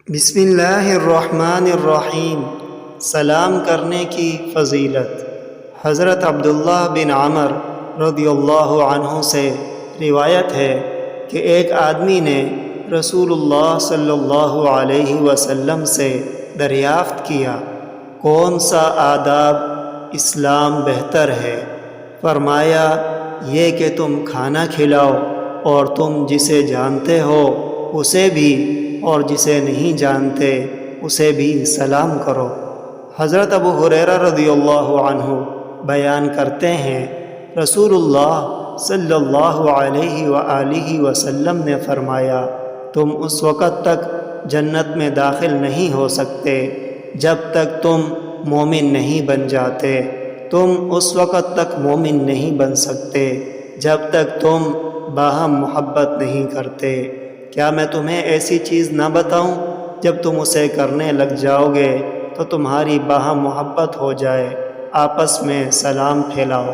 بسم اللہ الرحمن الرحیم۔ سلام کرنے کی فضیلت۔ حضرت عبداللہ بن عمر رضی اللہ عنہ سے روایت ہے کہ ایک آدمی نے رسول اللہ صلی اللہ علیہ وسلم سے دریافت کیا، کون سا آداب اسلام بہتر ہے؟ فرمایا، یہ کہ تم کھانا کھلاؤ اور تم جسے جانتے ہو اسے بھی اور جسے نہیں جانتے اسے بھی سلام کرو۔ حضرت ابو ہریرہ رضی اللہ عنہ بیان کرتے ہیں، رسول اللہ صلی اللہ علیہ وآلہ وسلم نے فرمایا، تم اس وقت تک جنت میں داخل نہیں ہو سکتے جب تک تم مومن نہیں بن جاتے، تم اس وقت تک مومن نہیں بن سکتے جب تک تم باہم محبت نہیں کرتے۔ کیا میں تمہیں ایسی چیز نہ بتاؤں جب تم اسے کرنے لگ جاؤ گے تو تمہاری باہم محبت ہو جائے؟ آپس میں سلام پھیلاؤ۔